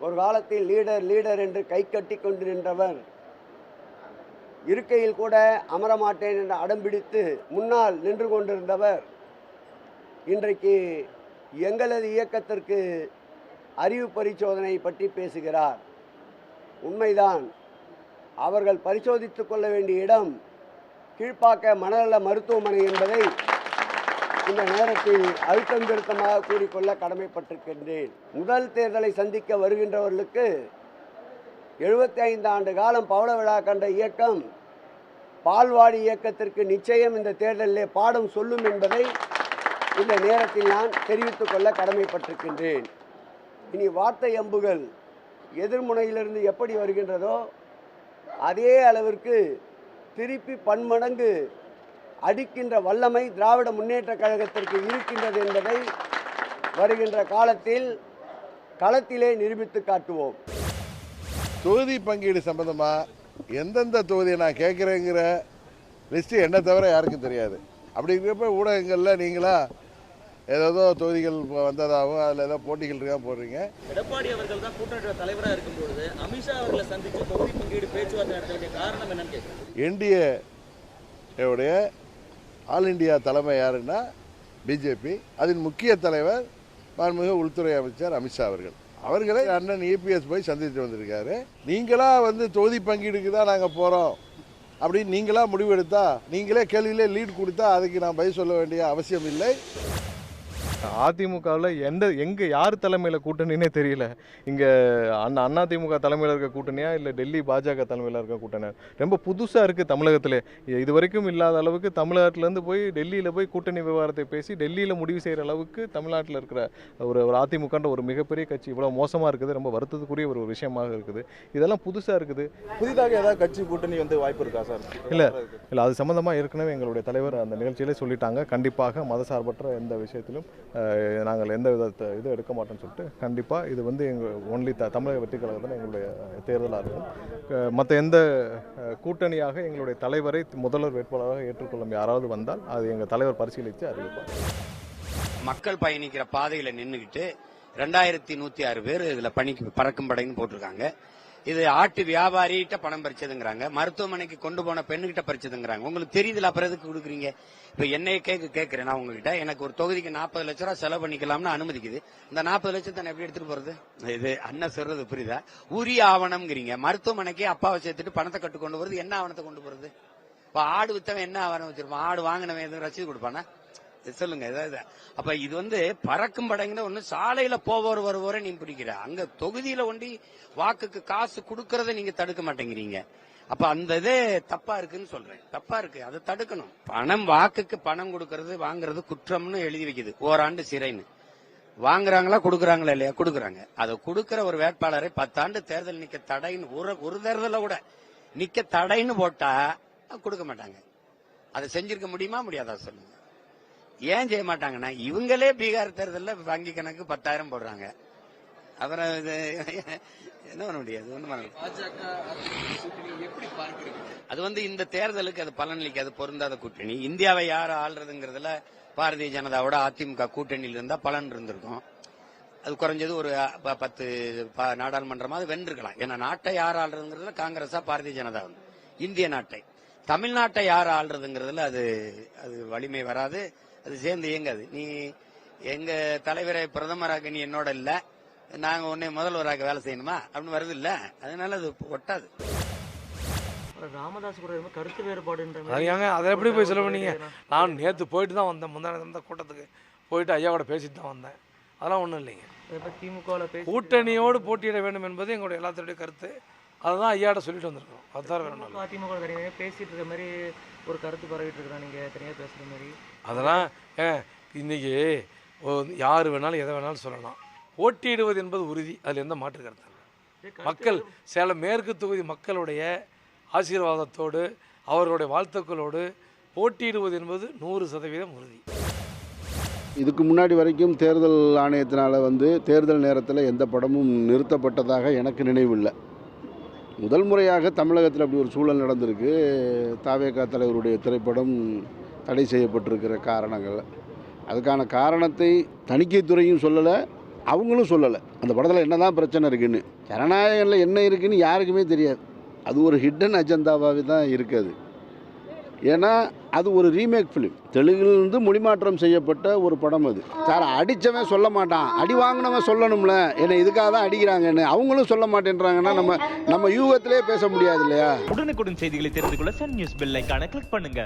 ஒரு காலத்தில் leader leader என்று கை கட்டி கொண்டு நின்றவர் இருக்கையில் கூட அமரமாட்டேன் என்று அடம்பிடித்து முன்னால் நின்று கொண்டிருந்தவர் இன்றைக்கு எங்களது இயக்கத்திற்கு அறிவு பரிசோதனை பற்றி பேசுகிறார். உண்மைதான், அவர்கள் பரிசோதித்துக் கொள்ள வேண்டிய இடம் கீழ்ப்பாக்க மனநல மருத்துவமனை என்பதை இந்த நேரத்தில் அழுத்தம் திருத்தமாக கூறிக்கொள்ள கடமைப்பட்டிருக்கின்றேன். முதல் தேர்தலை சந்திக்க வருகின்றவர்களுக்கு 75 ஆண்டு காலம் பவள விழா கண்ட இயக்கம் பால்வாடி இயக்கத்திற்கு நிச்சயம் இந்த தேர்தலிலே பாடம் சொல்லும் என்பதை இந்த நேரத்தில் நான் தெரிவித்துக் கொள்ள கடமைப்பட்டிருக்கின்றேன். இனி வார்த்தை அம்புகள் எதிர்முனையிலிருந்து எப்படி வருகின்றதோ அதே அளவிற்கு திருப்பி பன்மடங்கு அடிக்கின்ற வல்லமை திராவிட முன்னேற்ற கழகத்திற்கு இருக்கின்றது என்பதை வருகின்ற காலத்தில் களத்திலே நிரூபித்து காட்டுவோம். தொகுதி பங்கீடு சம்பந்தமாக எந்தெந்த தொகுதியை நான் கேட்குறேங்கிற லிஸ்ட்டு என்ன தவிர யாருக்கும் தெரியாது. அப்படி இருக்கிறப்ப ஊடகங்களில் நீங்களா ஏதோ தொகுதிகள் வந்ததாகவும் அதில் ஏதோ போட்டிகள் இருக்கா போடுறீங்க. எடப்பாடி அவர்கள் தான் கூட்டணி தலைவராக இருக்கும்போது அமித்ஷா அவர்களை சந்தித்து தொகுதி பங்கீடு பேச்சுவார்த்தை நடத்த வேண்டிய காரணம் என்னன்னு கேட்குறேன். என்டிஏவுடைய ஆல் இண்டியா தலைமை யாருன்னா பிஜேபி. அதன் முக்கிய தலைவர் மாண்புமிகு உள்துறை அமைச்சர் அமித்ஷா அவர்களை அண்ணன் இபிஎஸ் போய் சந்தித்து வந்திருக்காரு. நீங்களா தொகுதி பங்கீடுக்கு தான் நாங்கள் போகிறோம் அப்படின்னு நீங்களா முடிவெடுத்தா, நீங்களே கேள்வியிலே லீட் கொடுத்தா அதுக்கு நான் பதில் சொல்ல வேண்டிய அவசியம் இல்லை. அதிமுகவில் எங்கே யார் தலைமையில் கூட்டணினே தெரியல. இங்கே அதிமுக தலைமையில் இருக்க கூட்டணியா இல்லை டெல்லி பாஜக தலைமையில் இருக்க கூட்டணியா? ரொம்ப புதுசாக இருக்குது தமிழகத்திலே. இது வரைக்கும் இல்லாத அளவுக்கு தமிழ்நாட்டிலேருந்து போய் டெல்லியில் போய் கூட்டணி விவகாரத்தை பேசி டெல்லியில் முடிவு செய்கிற அளவுக்கு தமிழ்நாட்டில் இருக்கிற ஒரு அதிமுகன்ற ஒரு மிகப்பெரிய கட்சி இவ்வளோ மோசமாக இருக்குது. ரொம்ப வருத்தத்துக்குரிய ஒரு விஷயமாக இருக்குது. இதெல்லாம் புதுசாக இருக்குது. புதிதாக ஏதாவது கட்சி கூட்டணி வாய்ப்பு இருக்கா சார்? இல்லை அது சம்மந்தமாக ஏற்கனவே எங்களுடைய தலைவர் அந்த நிகழ்ச்சியிலே சொல்லிட்டாங்க. கண்டிப்பாக மதசார்பற்ற எந்த விஷயத்திலும் நாங்கள் எந்த விதத்தை இது எடுக்க மாட்டோம்னு சொல்லிட்டு, கண்டிப்பாக இது எங்கள் ஒன்லி தமிழக வெற்றி கழகத்தில் எங்களுடைய தேர்தலாக இருக்கும். மற்ற எந்த கூட்டணியாக எங்களுடைய தலைவரை முதல்வர் வேட்பாளராக ஏற்றுக்கொள்ளும் யாராவது வந்தால் அது எங்கள் தலைவர் பரிசீலித்து அறிவிப்பார். மக்கள் பயணிக்கிற பாதையில் நின்றுக்கிட்டு 2106 பேர் இதில் பறக்கும் படைன்னு போட்டிருக்காங்க. இது ஆட்டு வியாபாரிகிட்ட பணம் பறிச்சதுங்கிறாங்க, மருத்துவமனைக்கு கொண்டு போன பெண்ணுகிட்ட பறிச்சதுங்கிறாங்க. உங்களுக்கு தெரியுதுல, அப்புறம் எதுக்கு கொடுக்குறீங்க? இப்ப என்னைய கேட்கிறேன் நான் உங்ககிட்ட, எனக்கு ஒரு தொகுதிக்கு 40 லட்ச ரூபா செலவு பண்ணிக்கலாம்னு அனுமதிக்குது. இந்த 40 லட்சத்தை நான் எப்படி எடுத்துட்டு போறது? இது அண்ணன் சொல்றது புரியுதா? உரிய ஆவணம்ங்கிறீங்க. மருத்துவமனைக்கு அப்பாவை சேர்த்துட்டு பணத்தை கட்டு கொண்டு போறது என்ன ஆவணத்தை கொண்டு போறது? இப்ப ஆடு வித்தவன் என்ன ஆவணம் வச்சிருப்பான்? ஆடு வாங்கினவன் எதுவும் ரசீது கொடுப்பானா? சொல்லுங்க. அப்ப இது பறக்கும் படைங்கிற ஒண்ணு சாலையில போவோர் வருவோரை நீ பிடிக்கிற, அங்க தொகுதியில ஒண்டி வாக்குக்கு காசு கொடுக்கறத நீங்க தடுக்க மாட்டேங்கிறீங்க. அப்ப அந்த இதே தப்பா இருக்குன்னு சொல்றேன். தப்பா இருக்கு, அதை தடுக்கணும். வாக்குக்கு பணம் கொடுக்கறது வாங்குறது குற்றம்னு எழுதி வைக்குது, ஓராண்டு சிறைன்னு. வாங்குறாங்களா கொடுக்குறாங்களா இல்லையா? கொடுக்குறாங்க. அதை கொடுக்கற ஒரு வேட்பாளரை 10 ஆண்டு தேர்தல் நிக்க தடைன்னு ஒரு தேர்தல கூட நிக்க தடைன்னு போட்டா கொடுக்க மாட்டாங்க. அதை செஞ்சிருக்க முடியுமா? முடியாதா? சொல்லுங்க. ஏன் செய்ய மாட்டாங்கன்னா, இவங்களே பீகார் தேர்தலில் வங்கி கணக்கு 10,000 போடுறாங்க. அப்புறம் என்ன பண்ண முடியாது? அது இந்த தேர்தலுக்கு அது பலனளிக்காது, பொருந்தாத கூட்டணி. இந்தியாவை யார் ஆள்றதுங்கிறதுல பாரதிய ஜனதாவோட அதிமுக கூட்டணியில் இருந்தா பலன் இருந்திருக்கும். அது குறைஞ்சது ஒரு 10 நாடாளுமன்றமாவது வென்றிருக்கலாம். ஏன்னா நாட்டை யார் ஆள்றதுங்கிறதுல காங்கிரஸா பாரதிய ஜனதா இந்திய நாட்டை. தமிழ்நாட்டை யார் ஆள்றதுங்கிறதுல அது வலிமை வராது, அது சேர்ந்து இயங்காது. நீ எங்க தலைவரை பிரதமராக நீ என்னோட இல்ல, நாங்க உன்னை முதல்வராக வேலை செய்யணுமா அப்படின்னு வருது இல்ல, அதனால அது ஒட்டாது. ராமதாஸ் கூட கருத்து வேறுபாடு அதை எப்படி போய் சொல்ல பண்ணீங்க? நான் நேற்று போயிட்டு தான் வந்தேன், முந்தான கூட்டத்துக்கு போயிட்டு ஐயாவோட பேசிட்டு தான் வந்தேன். அதெல்லாம் ஒன்றும் இல்லைங்க. திமுக கூட்டணியோடு போட்டியிட வேண்டும் என்பது எங்களுடைய எல்லாத்துடைய கருத்து. அதுதான் ஐயாட்ட சொல்லிட்டு வந்திருக்கோம். அதுதான் வேணும். அதிமுக தனியாக பேசிட்டு இருக்க மாதிரி ஒரு கருத்து பரவிட்டு இருக்கா, நீங்க தனியாக பேசுற மாதிரி? அதெல்லாம் இன்னைக்கு யார் வேணாலும் எதை வேணாலும் சொல்லலாம். போட்டியிடுவது என்பது உறுதி, அதில் எந்த மாற்று கருத்து இல்லை. மக்கள் சேலம் மேற்கு தொகுதி மக்களுடைய ஆசீர்வாதத்தோடு அவர்களுடைய வாழ்த்துக்களோடு போட்டியிடுவது என்பது 100% உறுதி. இதுக்கு முன்னாடி வரைக்கும் தேர்தல் ஆணையத்தினால் தேர்தல் நேரத்தில் எந்த படமும் நிறுத்தப்பட்டதாக எனக்கு நினைவில்லை. முதல் முறையாக தமிழகத்தில் அப்படி ஒரு சூழல் நடந்திருக்கு. தாவேகா தலைவருடைய திரைப்படம் தடை செய்யப்பட்டிருக்கிற காரணங்கள், அதுக்கான காரணத்தை தணிக்கைத்துறையும் சொல்லலை, அவங்களும் சொல்லலை அந்த படத்தில் என்ன தான் பிரச்சனை இருக்குன்னு. ஜனநாயகனில் என்ன இருக்குன்னு யாருக்குமே தெரியாது. அது ஒரு ஹிடன் அஜெண்டாவாகவே தான் இருக்குது. ஏன்னா அது ஒரு ரீமேக் ஃபிலிம், தெலுங்குலேருந்து மொழிமாற்றம் செய்யப்பட்ட ஒரு படம் அது. சார் அடித்தவன் சொல்ல மாட்டான், அடி வாங்கினவன் சொல்லணும்ல, என்னை இதுக்காக தான் அடிக்கிறாங்கன்னு. அவங்களும் சொல்ல மாட்டேன்றாங்கன்னா நம்ம யூகத்திலே பேச முடியாது இல்லையா? உடனுக்குடன் செய்திகளை தெரிந்து கொள்ள சன் நியூஸ் பெல் ஐகானை கிளிக் பண்ணுங்க.